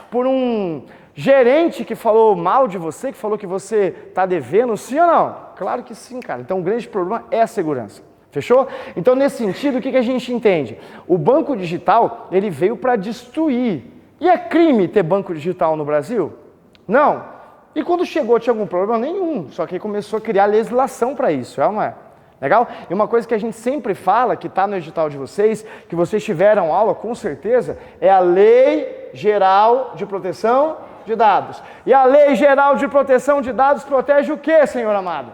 por um gerente que falou mal de você, que falou que você está devendo, sim ou não? Claro que sim, cara. Então o grande problema é a segurança. Fechou? Então nesse sentido, o que a gente entende? O banco digital, ele veio para destruir. E é crime ter banco digital no Brasil? Não. E quando chegou, tinha algum problema? Nenhum. Só que aí começou a criar legislação para isso, não é? Legal? E uma coisa que a gente sempre fala, que está no edital de vocês, que vocês tiveram aula com certeza, é a Lei Geral de Proteção de Dados. E a Lei Geral de Proteção de Dados protege o quê, senhor amado?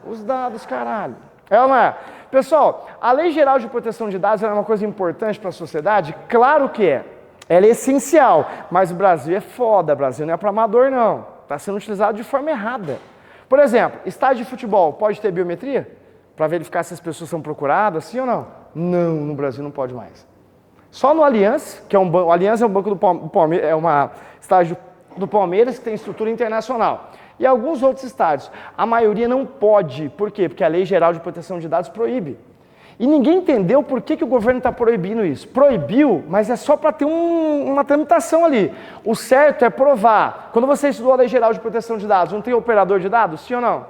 Os dados, caralho. É ou não é? Pessoal, a Lei Geral de Proteção de Dados é uma coisa importante para a sociedade? Claro que é. Ela é essencial, mas o Brasil é foda, o Brasil não é para amador não. Está sendo utilizado de forma errada. Por exemplo, estádio de futebol pode ter biometria? Para verificar se as pessoas são procuradas, sim ou não? Não, no Brasil não pode mais. Só no Allianz, que é o Allianz é um banco do Palmeiras, é uma estádio do Palmeiras que tem estrutura internacional. E alguns outros estádios. A maioria não pode. Por quê? Porque a Lei Geral de Proteção de Dados proíbe. E ninguém entendeu por que o governo está proibindo isso. Proibiu, mas é só para ter uma tramitação ali. O certo é provar. Quando você estudou a Lei Geral de Proteção de Dados, não tem operador de dados? Sim ou não?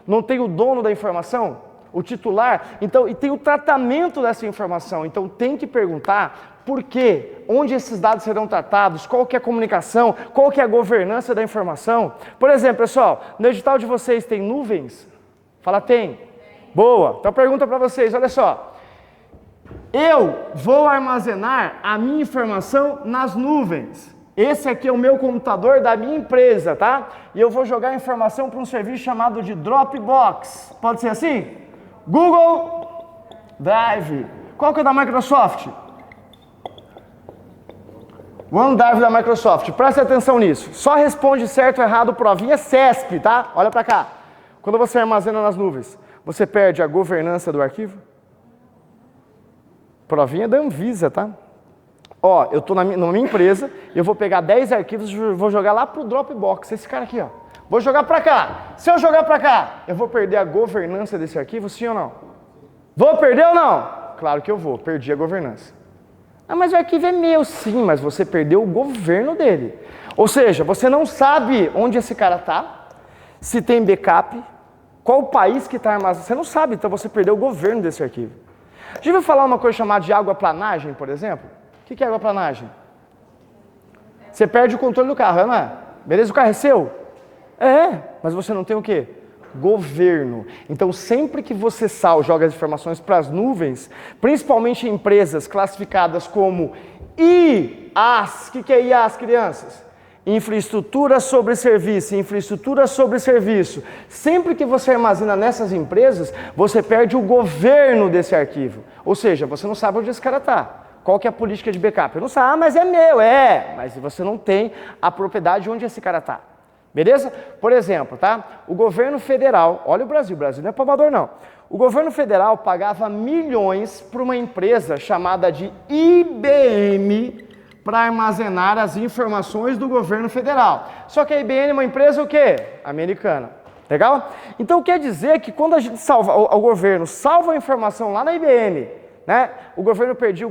Não tem o dono da informação? O titular? Então, e tem o tratamento dessa informação. Então, tem que perguntar por quê, onde esses dados serão tratados, qual que é a comunicação, qual que é a governança da informação. Por exemplo, pessoal, no edital de vocês tem nuvens? Fala, tem. Boa. Então, pergunta para vocês, olha só. Eu vou armazenar a minha informação nas nuvens. Esse aqui é o meu computador da minha empresa, tá? E eu vou jogar a informação para um serviço chamado de Dropbox. Pode ser assim? Google Drive. Qual que é da Microsoft? OneDrive da Microsoft. Preste atenção nisso. Só responde certo ou errado, provinha CESP, tá? Olha para cá. Quando você armazena nas nuvens, você perde a governança do arquivo? Provinha da Anvisa, tá? Ó, eu estou na minha empresa, eu vou pegar 10 arquivos e vou jogar lá pro Dropbox. Esse cara aqui, ó. Vou jogar para cá. Se eu jogar para cá, eu vou perder a governança desse arquivo, sim ou não? Vou perder ou não? Claro que eu vou, perdi a governança. Ah, mas o arquivo é meu. Sim, mas você perdeu o governo dele. Ou seja, você não sabe onde esse cara está, se tem backup, qual o país que está armazenado. Você não sabe, então você perdeu o governo desse arquivo. Já ouviu falar uma coisa chamada de águaplanagem, por exemplo? O que é águaplanagem? Você perde o controle do carro, não é? Beleza, o carro é seu? É, mas você não tem o quê? Governo. Então, sempre que você joga as informações para as nuvens, principalmente em empresas classificadas como IaaS, o que é IaaS, crianças? Infraestrutura sobre serviço, infraestrutura sobre serviço. Sempre que você armazena nessas empresas, você perde o governo desse arquivo. Ou seja, você não sabe onde esse cara está. Qual que é a política de backup? Eu não sei, mas é meu, mas você não tem a propriedade onde esse cara está. Beleza? Por exemplo, tá? O governo federal, olha o Brasil não é para amador não. O governo federal pagava milhões para uma empresa chamada de IBM para armazenar as informações do governo federal. Só que a IBM é uma empresa o quê? Americana. Legal? Então quer dizer que quando a gente o governo salva a informação lá na IBM, né? O governo perdeu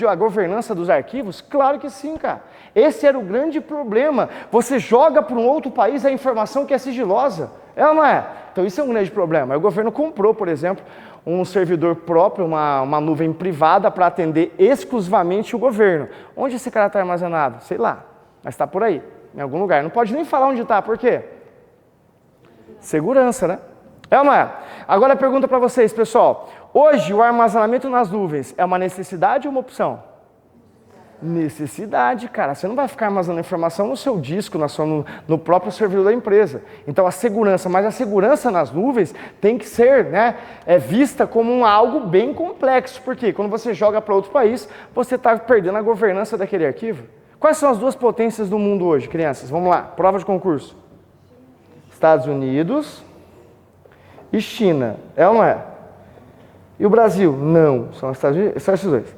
a governança dos arquivos? Claro que sim, cara. Esse era o grande problema. Você joga para um outro país a informação que é sigilosa. É ou não é? Então isso é um grande problema. O governo comprou, por exemplo, um servidor próprio, uma nuvem privada para atender exclusivamente o governo. Onde esse cara está armazenado? Sei lá, mas está por aí, em algum lugar. Não pode nem falar onde está, por quê? Segurança, né? É ou não é? Agora a pergunta para vocês, pessoal. Hoje o armazenamento nas nuvens é uma necessidade ou uma opção? Necessidade, cara. Você não vai ficar armazenando informação no seu disco, no próprio servidor da empresa. Então a segurança, mas a segurança nas nuvens tem que ser, né, vista como algo bem complexo. Porque quando você joga para outro país, você está perdendo a governança daquele arquivo. Quais são as duas potências do mundo hoje, crianças? Vamos lá, prova de concurso. Estados Unidos e China. É ou não é? E o Brasil? Não. São os Estados Unidos, são esses dois.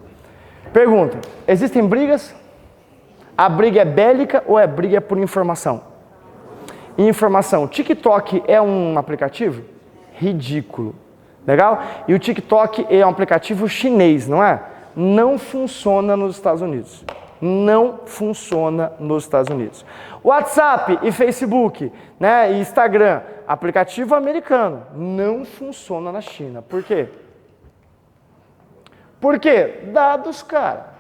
Pergunta, existem brigas? A briga é bélica ou a briga é por informação? Informação. TikTok é um aplicativo? Ridículo. Legal? E o TikTok é um aplicativo chinês, não é? Não funciona nos Estados Unidos. Não funciona nos Estados Unidos. WhatsApp e Facebook, né, e Instagram, aplicativo americano, não funciona na China. Por quê? Por quê? Dados, cara.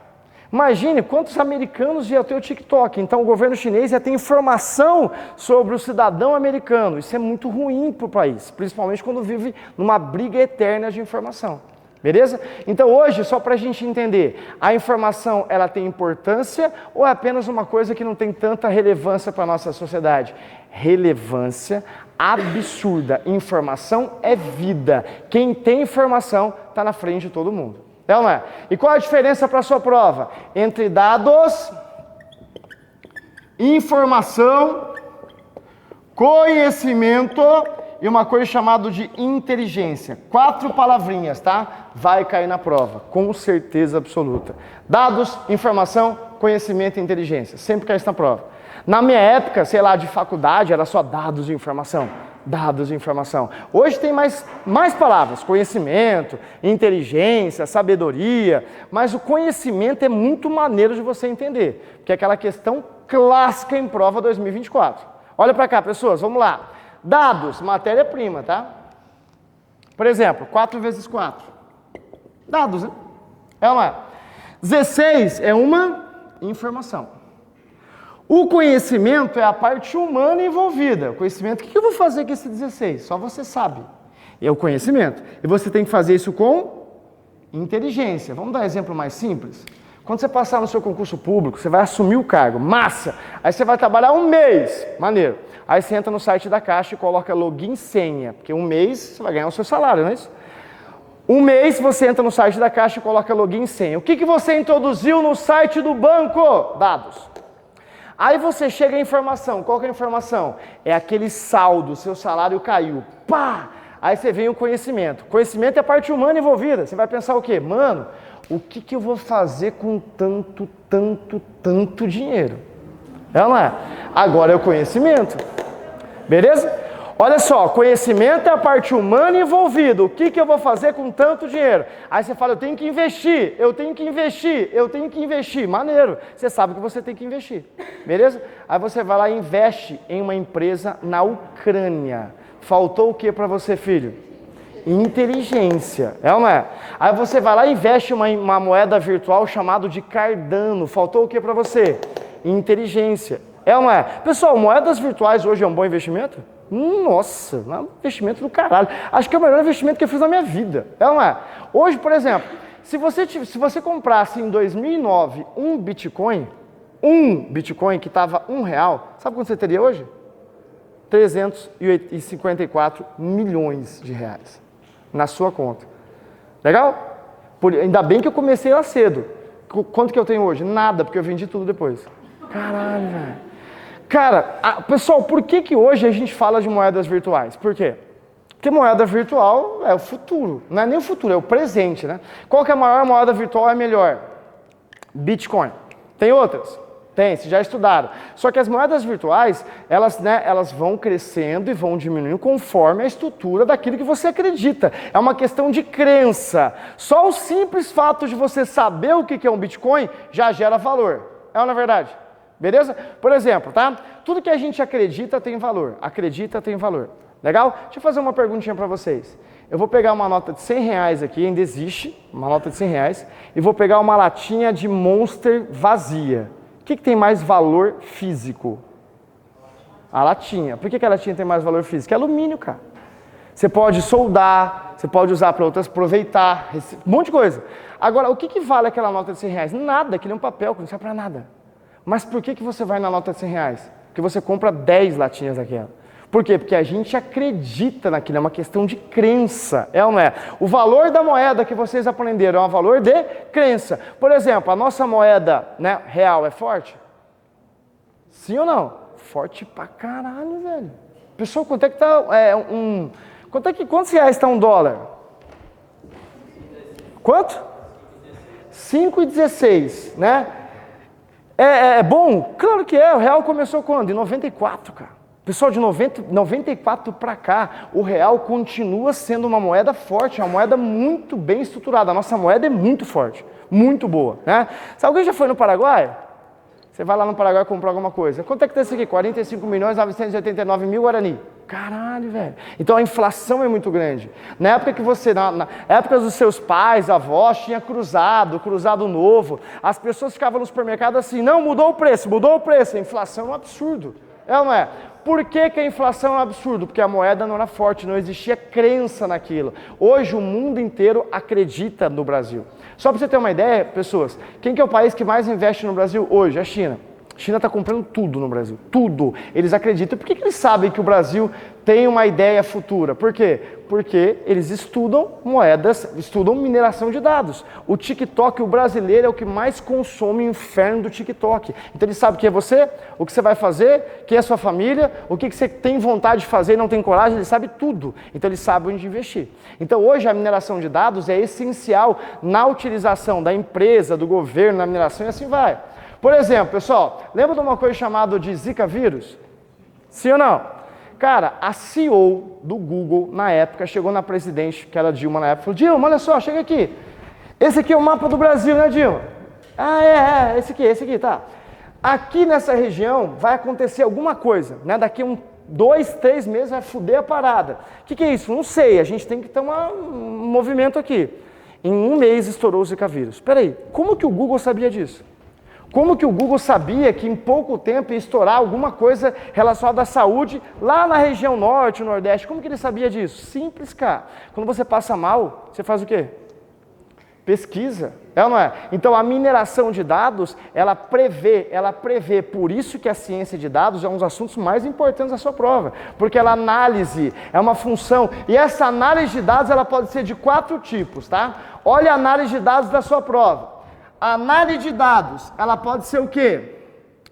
Imagine quantos americanos iam ter o TikTok. Então o governo chinês ia ter informação sobre o cidadão americano. Isso é muito ruim para o país, principalmente quando vive numa briga eterna de informação. Beleza? Então hoje, só para a gente entender, a informação ela tem importância ou é apenas uma coisa que não tem tanta relevância para a nossa sociedade? Relevância absurda. Informação é vida. Quem tem informação está na frente de todo mundo. É ou não é? E qual a diferença para a sua prova? Entre dados, informação, conhecimento e uma coisa chamada de inteligência. 4 palavrinhas, tá? Vai cair na prova, com certeza absoluta. Dados, informação, conhecimento e inteligência. Sempre cai isso na prova. Na minha época, sei lá, de faculdade, era só dados e informação. Dados e informação. Hoje tem mais palavras, conhecimento, inteligência, sabedoria, mas o conhecimento é muito maneiro de você entender, porque é aquela questão clássica em prova 2024. Olha para cá, pessoas, vamos lá. Dados, matéria-prima, tá? Por exemplo, 4 vezes 4. Dados, né? É uma. 16 é uma informação. O conhecimento é a parte humana envolvida. O conhecimento, o que eu vou fazer com esse 16? Só você sabe. É o conhecimento. E você tem que fazer isso com inteligência. Vamos dar um exemplo mais simples? Quando você passar no seu concurso público, você vai assumir o cargo, massa. Aí você vai trabalhar um mês, maneiro. Aí você entra no site da Caixa e coloca login e senha, porque um mês você vai ganhar o seu salário, não é isso? Um mês você entra no site da Caixa e coloca login e senha. O que você introduziu no site do banco? Dados. Aí você chega à informação. Qual que é a informação? É aquele saldo, seu salário caiu. Pá! Aí você vem o conhecimento. Conhecimento é a parte humana envolvida. Você vai pensar o quê? Mano, o que eu vou fazer com tanto dinheiro? É ou não é? Agora é o conhecimento. Beleza? Olha só, conhecimento é a parte humana envolvida. O que eu vou fazer com tanto dinheiro? Aí você fala, eu tenho que investir. Maneiro. Você sabe que você tem que investir. Beleza? Aí você vai lá e investe em uma empresa na Ucrânia. Faltou o que para você, filho? Inteligência. É ou não é? Aí você vai lá e investe em uma moeda virtual chamada de Cardano. Faltou o que para você? Inteligência. É ou não é? Pessoal, moedas virtuais hoje é um bom investimento? Nossa, é um investimento do caralho. Acho que é o melhor investimento que eu fiz na minha vida. É ou não é? Hoje, por exemplo, se você comprasse em 2009 um Bitcoin que estava R$1, sabe quanto você teria hoje? 354 milhões de reais na sua conta. Legal? Ainda bem que eu comecei lá cedo. Quanto que eu tenho hoje? Nada, porque eu vendi tudo depois. Caralho, velho. Cara, pessoal, por que hoje a gente fala de moedas virtuais? Por quê? Porque moeda virtual é o futuro. Não é nem o futuro, é o presente, né? Qual que é a maior moeda virtual? É a melhor? Bitcoin. Tem outras? Tem, vocês já estudaram. Só que as moedas virtuais, elas vão crescendo e vão diminuindo conforme a estrutura daquilo que você acredita. É uma questão de crença. Só o simples fato de você saber o que é um Bitcoin já gera valor. É ou não é verdade? Beleza? Por exemplo, tá? Tudo que a gente acredita tem valor. Acredita tem valor. Legal? Deixa eu fazer uma perguntinha para vocês. Eu vou pegar uma nota de R$100 aqui, ainda existe, uma nota de R$100, e vou pegar uma latinha de Monster vazia. O que tem mais valor físico? A latinha. Por que a latinha tem mais valor físico? É alumínio, cara. Você pode soldar, você pode usar para outras, aproveitar, um monte de coisa. Agora, o que vale aquela nota de R$100? Nada, aquilo é um papel que não serve para nada. Mas por que você vai na nota de R$100? Porque você compra 10 latinhas daquela. Por quê? Porque a gente acredita naquilo, é uma questão de crença, é ou não é? O valor da moeda que vocês aprenderam é um valor de crença. Por exemplo, a nossa moeda, né, real é forte? Sim ou não? Forte pra caralho, velho. Pessoal, quanto é que tá quantos reais está $1? Quanto? 5,16, né? É bom? Claro que é. O real começou quando? Em 94, cara. Pessoal, de 94 para cá, o real continua sendo uma moeda forte, uma moeda muito bem estruturada. A nossa moeda é muito forte, muito boa, né? Se alguém já foi no Paraguai? Você vai lá no Paraguai comprar alguma coisa. Quanto é que tá isso aqui? 45.989.000 Guarani. Caralho, velho. Então a inflação é muito grande. Na época que você, na época dos seus pais, avós, tinha cruzado novo. As pessoas ficavam no supermercado assim, não, mudou o preço. A inflação é um absurdo. É ou não é? Por que a inflação é um absurdo? Porque a moeda não era forte, não existia crença naquilo. Hoje o mundo inteiro acredita no Brasil. Só para você ter uma ideia, pessoas, quem que é o país que mais investe no Brasil hoje? A China. A China está comprando tudo no Brasil, tudo. Eles acreditam. Por que eles sabem que o Brasil tem uma ideia futura? Por quê? Porque eles estudam moedas, estudam mineração de dados. O TikTok, o brasileiro é o que mais consome o inferno do TikTok. Então ele sabe quem é você, o que você vai fazer, quem é a sua família, o que você tem vontade de fazer e não tem coragem, ele sabe tudo. Então ele sabe onde investir. Então hoje a mineração de dados é essencial na utilização da empresa, do governo, na mineração e assim vai. Por exemplo, pessoal, lembra de uma coisa chamada de Zika vírus? Sim ou não? Cara, a CEO do Google, na época, chegou na presidente, que era a Dilma na época, falou, Dilma, olha só, chega aqui. Esse aqui é o mapa do Brasil, né, Dilma? Ah, esse aqui, tá. Aqui nessa região vai acontecer alguma coisa, né? Daqui 2, 3 meses vai foder a parada. O que é isso? Não sei, a gente tem que ter um movimento aqui. Em 1 mês estourou o Zika vírus. Espera aí, como que o Google sabia disso? Como que o Google sabia que em pouco tempo ia estourar alguma coisa relacionada à saúde lá na região norte, nordeste? Como que ele sabia disso? Simples, cara. Quando você passa mal, você faz o quê? Pesquisa, é ou não é? Então a mineração de dados, ela prevê, por isso que a ciência de dados é um dos assuntos mais importantes da sua prova, porque ela análise, é uma função, e essa análise de dados ela pode ser de 4 tipos, tá? Olha a análise de dados da sua prova. A análise de dados, ela pode ser o quê?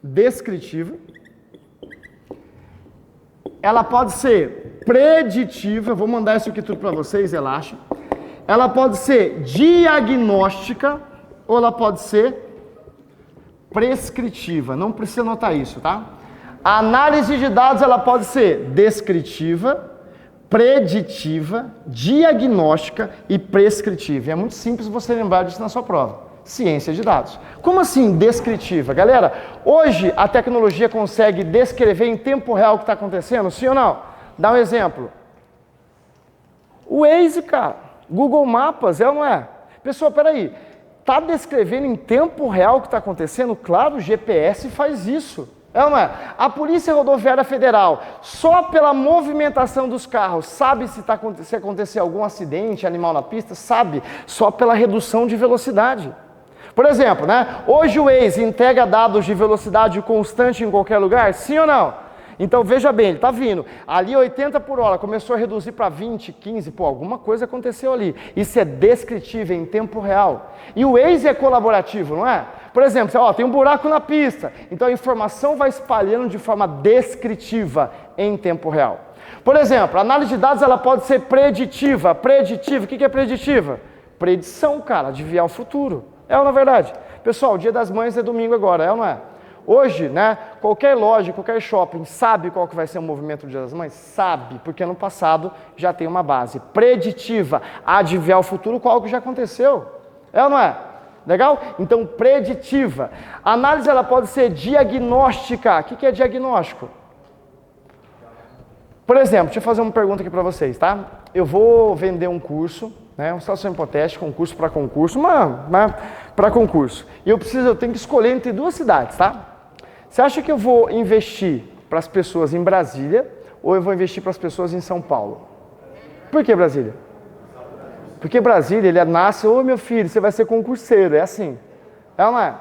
Descritiva. Ela pode ser preditiva, vou mandar isso aqui tudo para vocês, relaxa. Ela pode ser diagnóstica ou ela pode ser prescritiva. Não precisa anotar isso, tá? A análise de dados, ela pode ser descritiva, preditiva, diagnóstica e prescritiva. E é muito simples você lembrar disso na sua prova. Ciência de dados. Como assim descritiva? Galera, hoje a tecnologia consegue descrever em tempo real o que está acontecendo, sim ou não? Dá um exemplo. O Waze, cara, Google Maps, é ou não é? Pessoal, peraí, está descrevendo em tempo real o que está acontecendo? Claro, o GPS faz isso. É ou não é? A Polícia Rodoviária Federal, só pela movimentação dos carros, sabe se acontecer algum acidente, animal na pista? Sabe, só pela redução de velocidade. Por exemplo, né? Hoje o Waze entrega dados de velocidade constante em qualquer lugar? Sim ou não? Então veja bem, ele está vindo. Ali 80 por hora, começou a reduzir para 20, 15, alguma coisa aconteceu ali. Isso é descritivo em tempo real. E o Waze é colaborativo, não é? Por exemplo, tem um buraco na pista. Então a informação vai espalhando de forma descritiva em tempo real. Por exemplo, a análise de dados ela pode ser preditiva. Preditiva, o que é preditiva? Predição, cara, adivinhar o futuro. É ou não é verdade? Pessoal, o Dia das Mães é domingo agora, é ou não é? Hoje, né, qualquer loja, qualquer shopping sabe qual que vai ser o movimento do Dia das Mães? Sabe, porque ano passado já tem uma base preditiva, adivinhar o futuro com algo que já aconteceu. É ou não é? Legal? Então, preditiva. A análise ela pode ser diagnóstica. O que é diagnóstico? Por exemplo, deixa eu fazer uma pergunta aqui para vocês, tá? Eu vou vender um curso, né, uma situação hipotética, um curso para concurso, para concurso. E eu tenho que escolher entre 2 cidades, tá? Você acha que eu vou investir para as pessoas em Brasília ou eu vou investir para as pessoas em São Paulo? Por que Brasília? Porque Brasília, ele nasce, meu filho, você vai ser concurseiro, é assim. É ou não é?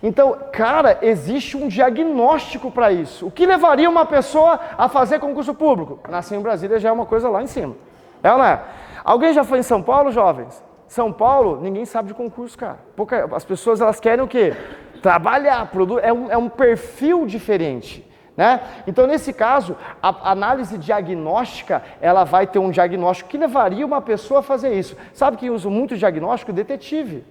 Então, cara, existe um diagnóstico para isso. O que levaria uma pessoa a fazer concurso público? Nascer em Brasília já é uma coisa lá em cima. É ou não é? Alguém já foi em São Paulo, jovens? São Paulo, ninguém sabe de concurso, cara. As pessoas, elas querem o quê? Trabalhar, é um perfil diferente, né? Então, nesse caso, a análise diagnóstica, ela vai ter um diagnóstico que levaria uma pessoa a fazer isso. Sabe quem usa muito diagnóstico? Detetive.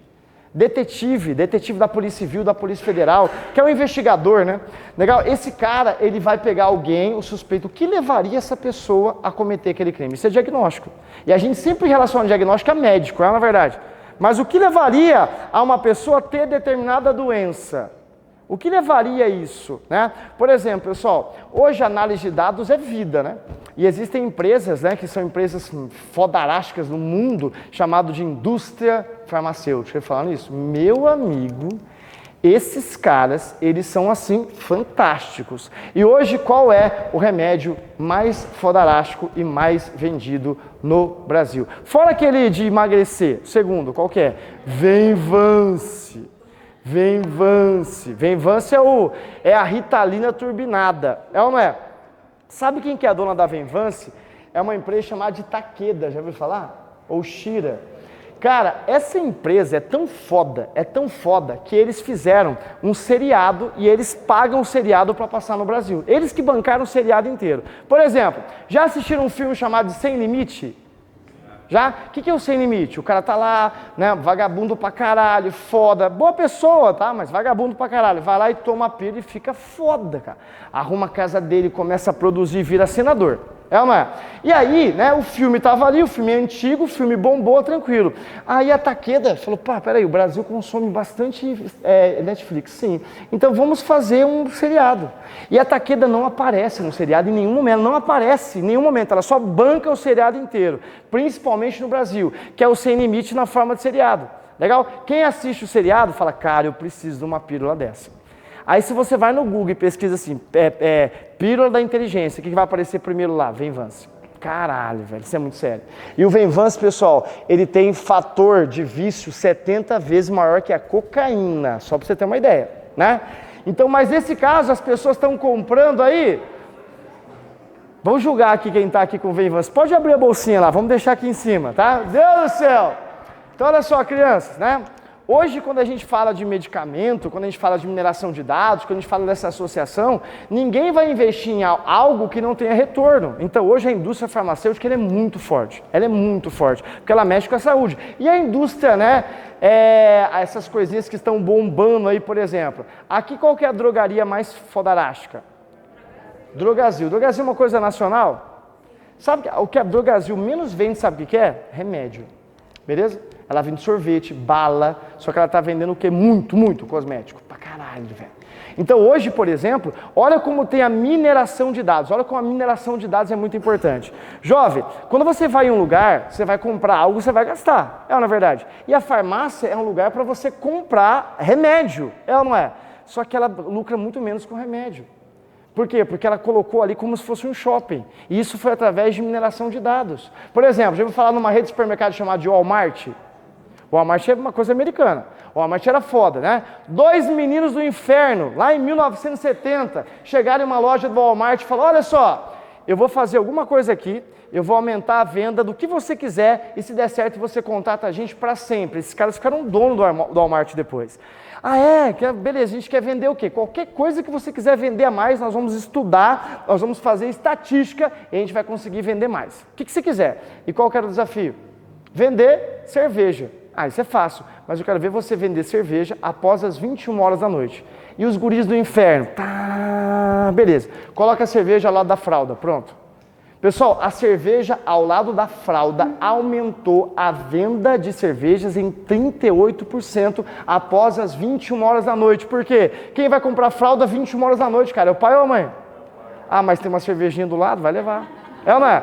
Detetive da Polícia Civil, da Polícia Federal, que é um investigador, né? Legal? Esse cara, ele vai pegar alguém, o suspeito, o que levaria essa pessoa a cometer aquele crime? Isso é diagnóstico. E a gente sempre relaciona diagnóstico a médico, não é na verdade? Mas o que levaria a uma pessoa a ter determinada doença? O que levaria a isso, né? Por exemplo, pessoal, hoje a análise de dados é vida, né? E existem empresas, né, que são empresas fodarásticas no mundo, chamado de indústria farmacêutica. Falando isso, meu amigo, esses caras, eles são assim fantásticos. E hoje qual é o remédio mais fodarástico e mais vendido no Brasil? Fora aquele de emagrecer, segundo, qual que é? Venvance. Venvance. Venvance é a Ritalina turbinada. É ou não é? Sabe quem que é a dona da Venvance? É uma empresa chamada de Takeda, já ouviu falar? Ou Shira. Cara, essa empresa é tão foda, que eles fizeram um seriado e eles pagam o seriado para passar no Brasil. Eles que bancaram o seriado inteiro. Por exemplo, já assistiram um filme chamado Sem Limite? Já? O que é o Sem Limite? O cara tá lá, né, vagabundo pra caralho, foda, boa pessoa, tá? Mas vagabundo pra caralho, vai lá e toma pílula e fica foda, cara. Arruma a casa dele, começa a produzir e vira senador. É ou não é? E aí, né, o filme tava ali, o filme é antigo, o filme bombou, tranquilo. Aí a Takeda falou, pá, peraí, o Brasil consome bastante Netflix, sim. Então vamos fazer um seriado. E a Takeda não aparece no seriado em nenhum momento, não aparece em nenhum momento, ela só banca o seriado inteiro, principalmente no Brasil, que é o Sem Limite na forma de seriado. Legal? Quem assiste o seriado fala, cara, eu preciso de uma pílula dessa. Aí se você vai no Google e pesquisa assim, pílula da inteligência, o que vai aparecer primeiro lá? Venvance. Caralho, velho, isso é muito sério. E o Venvance, pessoal, ele tem fator de vício 70 vezes maior que a cocaína, só para você ter uma ideia, né? Então, mas nesse caso, as pessoas estão comprando aí. Vamos julgar aqui quem está aqui com o Venvance. Pode abrir a bolsinha lá, vamos deixar aqui em cima, tá? Deus do céu! Então, olha só, crianças, né? Hoje, quando a gente fala de medicamento, quando a gente fala de mineração de dados, quando a gente fala dessa associação, ninguém vai investir em algo que não tenha retorno. Então, hoje a indústria farmacêutica ela é muito forte. Ela é muito forte, porque ela mexe com a saúde. E a indústria, né, essas coisinhas que estão bombando aí, por exemplo. Aqui, qual que é a drogaria mais fodarástica? Drogazil. Drogazil é uma coisa nacional? Sabe o que a Drogazil menos vende, sabe o que é? Remédio. Beleza? Ela vende sorvete, bala, só que ela está vendendo o quê? Muito cosmético. Pra caralho, velho. Então hoje, por exemplo, olha como tem a mineração de dados. Olha como a mineração de dados é muito importante. Jovem, quando você vai em um lugar, você vai comprar algo, você vai gastar. É ou não é verdade? E a farmácia é um lugar para você comprar remédio. É ou não é? Só que ela lucra muito menos com remédio. Por quê? Porque ela colocou ali como se fosse um shopping. E isso foi através de mineração de dados. Por exemplo, já ouviu falar numa rede de supermercado chamada de Walmart? O Walmart é uma coisa americana. O Walmart era foda, né? 2 meninos do inferno, lá em 1970, chegaram em uma loja do Walmart e falaram, olha só, eu vou fazer alguma coisa aqui, eu vou aumentar a venda do que você quiser e se der certo você contata a gente para sempre. Esses caras ficaram dono do Walmart depois. Ah, beleza, a gente quer vender o quê? Qualquer coisa que você quiser vender a mais, nós vamos estudar, nós vamos fazer estatística e a gente vai conseguir vender mais. O que você quiser. E qual que era o desafio? Vender cerveja. Ah, isso é fácil, mas eu quero ver você vender cerveja após as 21 horas da noite. E os guris do inferno? Tá, beleza. Coloca a cerveja ao lado da fralda, pronto. Pessoal, a cerveja ao lado da fralda aumentou a venda de cervejas em 38% após as 21 horas da noite. Por quê? Quem vai comprar fralda 21 horas da noite, cara? É o pai ou a mãe? Ah, mas tem uma cervejinha do lado, vai levar. É ou não é?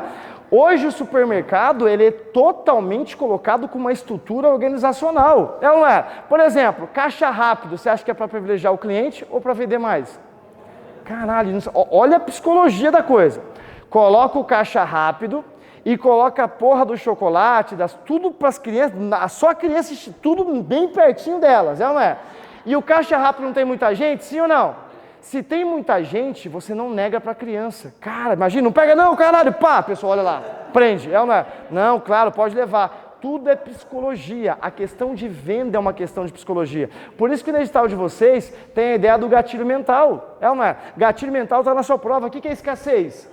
Hoje o supermercado ele é totalmente colocado com uma estrutura organizacional. É ou não é? Por exemplo, caixa rápido, você acha que é para privilegiar o cliente ou para vender mais? Caralho, olha a psicologia da coisa. Coloca o caixa rápido e coloca a porra do chocolate, tudo para as crianças, só a criança, tudo bem pertinho delas, é ou não é? E o caixa rápido não tem muita gente, sim ou não? Se tem muita gente, você não nega para a criança. Cara, imagina, não pega não, caralho, pá, pessoal, olha lá, prende, é ou não é? Não, claro, pode levar. Tudo é psicologia, a questão de venda é uma questão de psicologia. Por isso que no edital de vocês tem a ideia do gatilho mental, é ou não é? Gatilho mental está na sua prova, o que é escassez?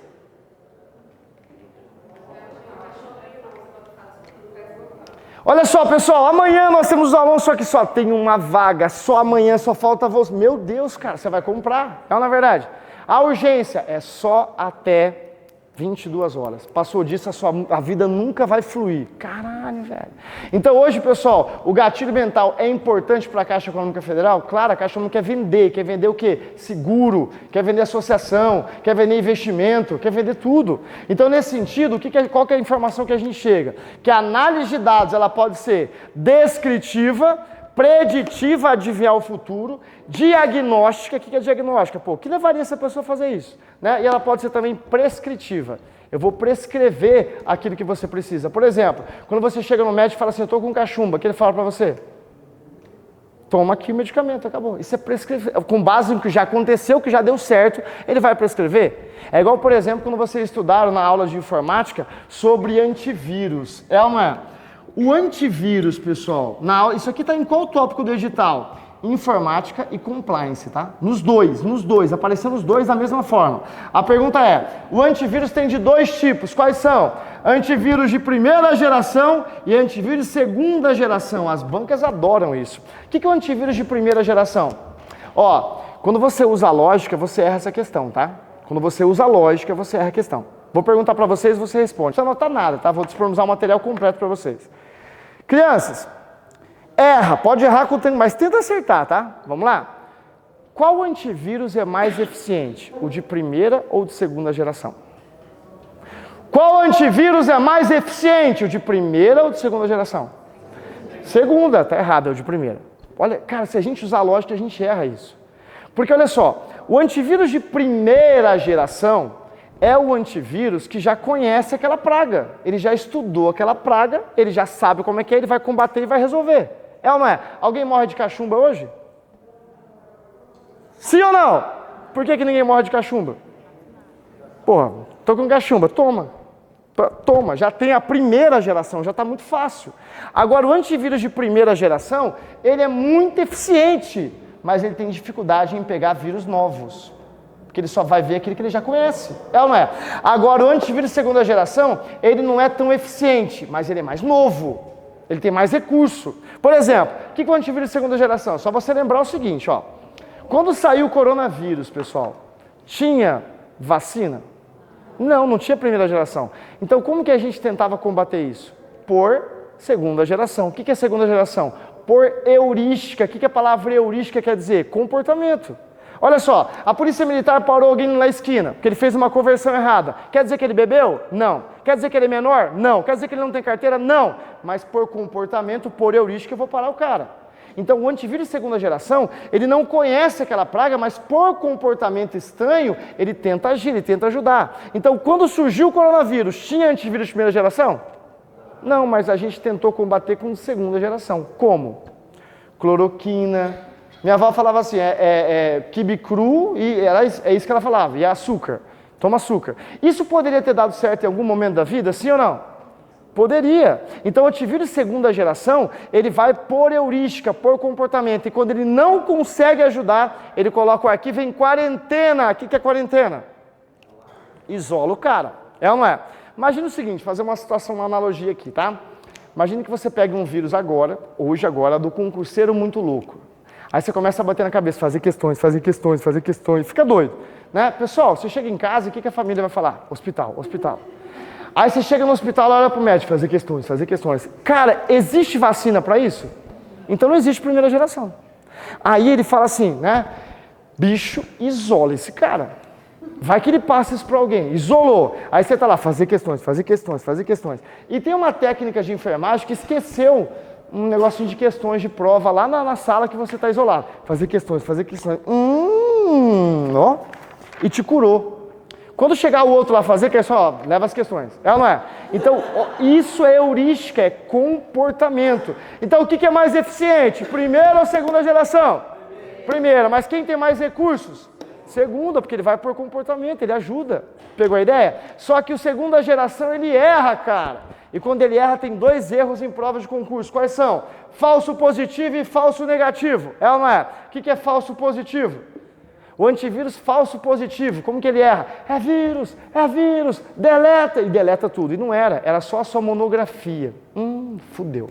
Olha só, pessoal, amanhã nós temos o aluno, só que só tem uma vaga, só amanhã, só falta você. Meu Deus, cara, você vai comprar, é ou não é verdade? A urgência é só até 22 horas. Passou disso, a vida nunca vai fluir. Caralho, velho. Então hoje, pessoal, o gatilho mental é importante para a Caixa Econômica Federal? Claro, a Caixa Econômica quer vender o quê? Seguro, quer vender associação, quer vender investimento, quer vender tudo. Então nesse sentido, qual que é a informação que a gente chega? Que a análise de dados ela pode ser descritiva, preditiva, adivinhar o futuro, diagnóstica. O que é diagnóstica? Pô, o que levaria essa pessoa a fazer isso? Né? E ela pode ser também prescritiva. Eu vou prescrever aquilo que você precisa. Por exemplo, quando você chega no médico e fala assim, eu estou com cachumba, o que ele fala para você? Toma aqui o medicamento, acabou. Isso é prescrever. Com base no que já aconteceu, que já deu certo, ele vai prescrever. É igual, por exemplo, quando vocês estudaram na aula de informática sobre antivírus. É ou não é? O antivírus, pessoal, isso aqui está em qual tópico do edital? Informática e compliance, tá? Nos dois, aparecendo os dois da mesma forma. A pergunta é, o antivírus tem de 2 tipos, quais são? Antivírus de primeira geração e antivírus de segunda geração. As bancas adoram isso. O que é o antivírus de primeira geração? Ó, quando você usa a lógica, você erra essa questão, tá? Quando você usa a lógica, você erra a questão. Vou perguntar para vocês e você responde. Não precisa anotar nada, tá? Vou disponibilizar o material completo para vocês. Crianças, erra, pode errar com o tempo, mas tenta acertar, tá? Vamos lá? Qual antivírus é mais eficiente? O de primeira ou de segunda geração? Qual antivírus é mais eficiente? O de primeira ou de segunda geração? Segunda, tá errado, é o de primeira. Olha, cara, se a gente usar a lógica, a gente erra isso. Porque olha só, o antivírus de primeira geração é o antivírus que já conhece aquela praga. Ele já estudou aquela praga, ele já sabe como é que é, ele vai combater e vai resolver. É ou não é? Alguém morre de cachumba hoje? Sim ou não? Por que ninguém morre de cachumba? Porra, tô com cachumba, toma. Toma, já tem a primeira geração, já está muito fácil. Agora, o antivírus de primeira geração, ele é muito eficiente, mas ele tem dificuldade em pegar vírus novos. Porque ele só vai ver aquele que ele já conhece. É ou não é? Agora, o antivírus de segunda geração, ele não é tão eficiente, mas ele é mais novo. Ele tem mais recurso. Por exemplo, o que é o antivírus de segunda geração? Só você lembrar o seguinte, ó. Quando saiu o coronavírus, pessoal, tinha vacina? Não tinha primeira geração. Então, como que a gente tentava combater isso? Por segunda geração. O que é segunda geração? Por heurística. O que a palavra heurística quer dizer? Comportamento. Olha só, a polícia militar parou alguém na esquina, porque ele fez uma conversão errada. Quer dizer que ele bebeu? Não. Quer dizer que ele é menor? Não. Quer dizer que ele não tem carteira? Não. Mas por comportamento, por heurística, eu vou parar o cara. Então, o antivírus de segunda geração, ele não conhece aquela praga, mas por comportamento estranho, ele tenta agir, ele tenta ajudar. Então, quando surgiu o coronavírus, tinha antivírus de primeira geração? Não, mas a gente tentou combater com segunda geração. Como? Cloroquina. Minha avó falava assim, quibe cru, e é isso que ela falava, e é açúcar, toma açúcar. Isso poderia ter dado certo em algum momento da vida, sim ou não? Poderia. Então, o antivírus de segunda geração, ele vai por heurística, por comportamento, e quando ele não consegue ajudar, ele coloca o arquivo em quarentena. O que é quarentena? Isola o cara, é ou não é? Imagina o seguinte, fazer uma situação, uma analogia aqui, tá? Imagina que você pega um vírus hoje agora, do concurseiro muito louco. Aí você começa a bater na cabeça, fazer questões, fica doido, né? Pessoal, você chega em casa, o que a família vai falar? Hospital. Aí você chega no hospital, olha pro médico, fazer questões. Cara, existe vacina para isso? Então não existe primeira geração. Aí ele fala assim, né? Bicho, isola esse cara. Vai que ele passa isso para alguém, isolou. Aí você tá lá, fazer questões. E tem uma técnica de enfermagem que esqueceu um negocinho de questões de prova lá na sala que você está isolado. Fazer questões. Ó, e te curou. Quando chegar o outro lá fazer, que é só, leva as questões. É ou não é? Então, isso é heurística, é comportamento. Então, o que é mais eficiente? Primeira ou segunda geração? Primeira. Mas quem tem mais recursos? Segunda, porque ele vai por comportamento, ele ajuda. Pegou a ideia? Só que o segunda geração, ele erra, cara. E quando ele erra, tem 2 erros em prova de concurso. Quais são? Falso positivo e falso negativo. É ou não é? O que é falso positivo? O antivírus falso positivo. Como que ele erra? É vírus, deleta. E deleta tudo. E não era só a sua monografia. Fudeu.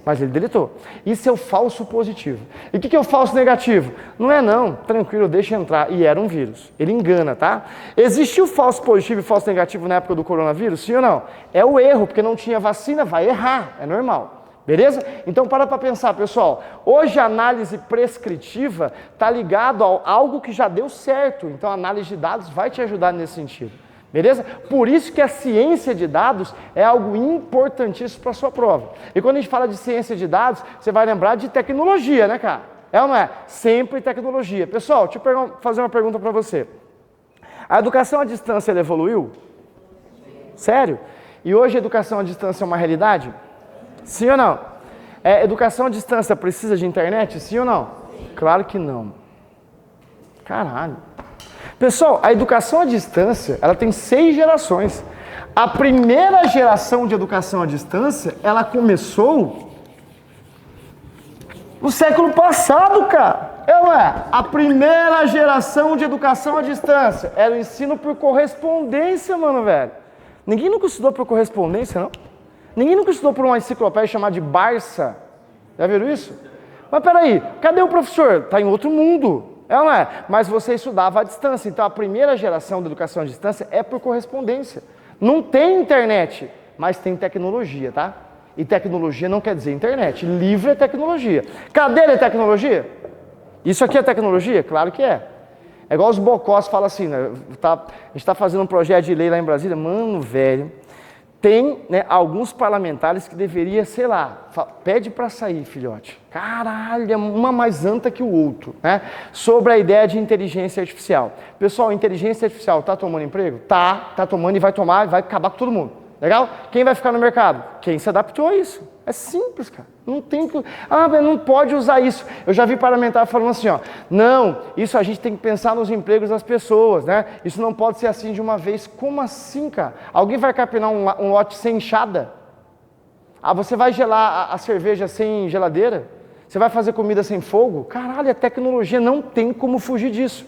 mas ele deletou. Isso é o falso positivo. E o que é o falso negativo? Não é não, tranquilo, deixa entrar. E era um vírus. Ele engana, tá? Existiu falso positivo e falso negativo na época do coronavírus? Sim ou não? É o erro, porque não tinha vacina, vai errar, é normal. Beleza? Então para pensar, pessoal. Hoje a análise prescritiva está ligado a algo que já deu certo. Então a análise de dados vai te ajudar nesse sentido. Beleza? Por isso que a ciência de dados é algo importantíssimo para a sua prova. E quando a gente fala de ciência de dados, você vai lembrar de tecnologia, né, cara? É ou não é? Sempre tecnologia. Pessoal, deixa eu fazer uma pergunta para você. A educação à distância ela evoluiu? Sério? E hoje a educação à distância é uma realidade? Sim ou não? Educação à distância precisa de internet? Sim ou não? Claro que não. Caralho. Pessoal, a educação à distância, ela tem 6 gerações. A primeira geração de educação à distância, ela começou no século passado, cara. A primeira geração de educação à distância era o ensino por correspondência, mano, velho. Ninguém nunca estudou por correspondência, não? Ninguém nunca estudou por uma enciclopédia chamada de Barça. Já viram isso? Mas peraí, cadê o professor? Está em outro mundo. Não é? Mas você estudava à distância. Então a primeira geração da educação à distância é por correspondência. Não tem internet, mas tem tecnologia, tá? E tecnologia não quer dizer internet. Livro é tecnologia. Cadeira é tecnologia? Isso aqui é tecnologia? Claro que é. É igual os bocós falam assim, né? A gente está fazendo um projeto de lei lá em Brasília. Mano, velho. Tem, né, alguns parlamentares que deveria, sei lá, pede para sair, filhote. Caralho, uma mais anta que o outro, né? Sobre a ideia de inteligência artificial. Pessoal, inteligência artificial está tomando emprego? Tá tomando e vai tomar, vai acabar com todo mundo. Legal? Quem vai ficar no mercado? Quem se adaptou a isso. É simples, cara. Não tem que... mas não pode usar isso. Eu já vi parlamentar falando assim, ó. Não, isso a gente tem que pensar nos empregos das pessoas, né? Isso não pode ser assim de uma vez. Como assim, cara? Alguém vai capinar um lote sem enxada? Você vai gelar a cerveja sem geladeira? Você vai fazer comida sem fogo? Caralho, a tecnologia não tem como fugir disso.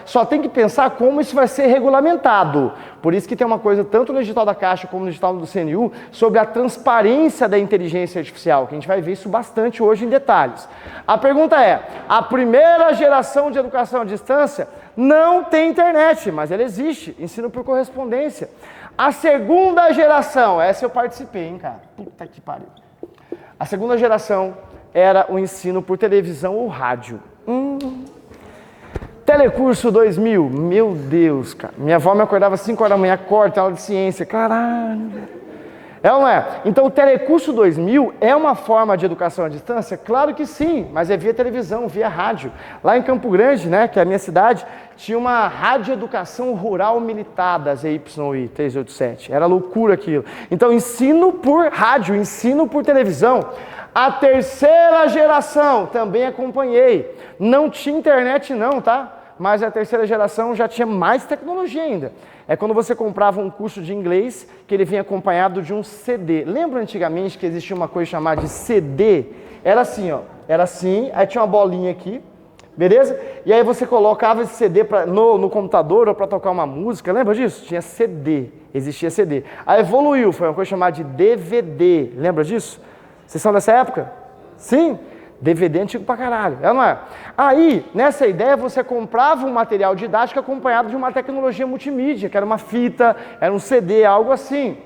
Só tem que pensar como isso vai ser regulamentado. Por isso que tem uma coisa, tanto no edital da Caixa como no edital do CNU, sobre a transparência da inteligência artificial, que a gente vai ver isso bastante hoje em detalhes. A pergunta é, a primeira geração de educação à distância não tem internet, mas ela existe, ensino por correspondência. A segunda geração, essa eu participei, hein, cara? Puta que pariu. A segunda geração era o ensino por televisão ou rádio. Telecurso 2000, meu Deus, cara. Minha avó me acordava às 5 horas da manhã, acorda, aula de ciência, caralho. É ou não é? Então o Telecurso 2000 é uma forma de educação à distância? Claro que sim, mas é via televisão, via rádio. Lá em Campo Grande, né, que é a minha cidade, tinha uma Rádio Educação Rural Militar da ZYI 387. Era loucura aquilo. Então ensino por rádio, ensino por televisão. A terceira geração também acompanhei. Não tinha internet não, tá? Mas a terceira geração já tinha mais tecnologia ainda. É quando você comprava um curso de inglês que ele vinha acompanhado de um CD. Lembra antigamente que existia uma coisa chamada de CD? Era assim, ó. Era assim, aí tinha uma bolinha aqui, beleza? E aí você colocava esse CD no computador ou para tocar uma música. Lembra disso? Tinha CD, existia CD. Aí evoluiu, foi uma coisa chamada de DVD. Lembra disso? Vocês são dessa época? Sim? DVD antigo pra caralho, não é? Aí, nessa ideia, você comprava um material didático acompanhado de uma tecnologia multimídia, que era uma fita, era um CD, algo assim.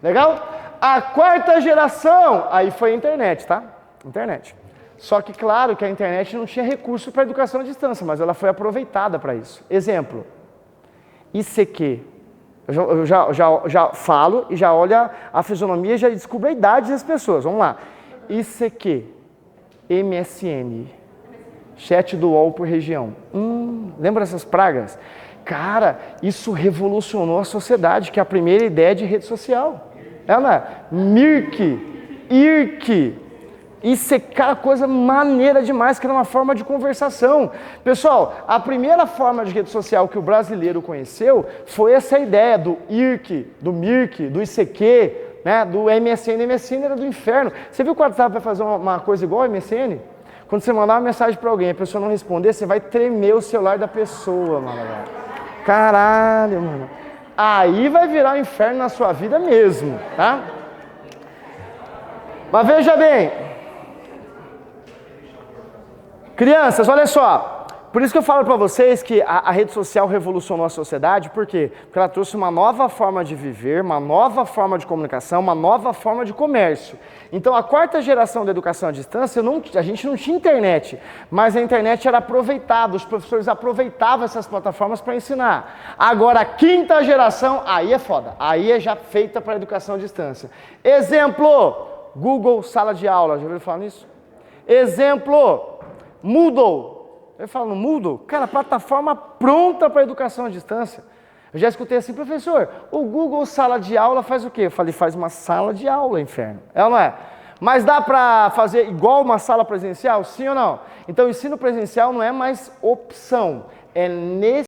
Legal? A quarta geração, aí foi a internet, tá? Internet. Só que, claro, que a internet não tinha recurso para educação à distância, mas ela foi aproveitada para isso. Exemplo, ICQ. Eu já falo e já olho a fisionomia e já descubro a idade das pessoas. Vamos lá. ICQ. MSN, chat do UOL por região. Lembra dessas pragas? Cara, isso revolucionou a sociedade, que é a primeira ideia de rede social. Mirk, IRC, isso é cara, coisa maneira demais, que era uma forma de conversação. Pessoal, a primeira forma de rede social que o brasileiro conheceu foi essa ideia do IRC, do Mirk, do ICQ, né, do MSN. MSN era do inferno. Você viu que o WhatsApp vai fazer uma coisa igual ao MSN? Quando você mandar uma mensagem para alguém e a pessoa não responder, você vai tremer o celular da pessoa, mano. Caralho, mano. Aí vai virar um inferno na sua vida mesmo, tá? Mas veja bem, crianças, olha só. Por isso que eu falo para vocês que a rede social revolucionou a sociedade, por quê? Porque ela trouxe uma nova forma de viver, uma nova forma de comunicação, uma nova forma de comércio. Então, a quarta geração da educação à distância, a gente não tinha internet, mas a internet era aproveitada, os professores aproveitavam essas plataformas para ensinar. Agora, a quinta geração, aí é foda, aí é já feita para a educação à distância. Exemplo, Google Sala de Aula, já ouviram falar nisso? Exemplo, Moodle. Eu falo no Moodle, cara, plataforma pronta para educação à distância. Eu já escutei assim, professor, o Google Sala de Aula faz o quê? Eu falei, faz uma sala de aula, inferno. É ou não é? Mas dá para fazer igual uma sala presencial? Sim ou não? Então, o ensino presencial não é mais opção, é necessidade.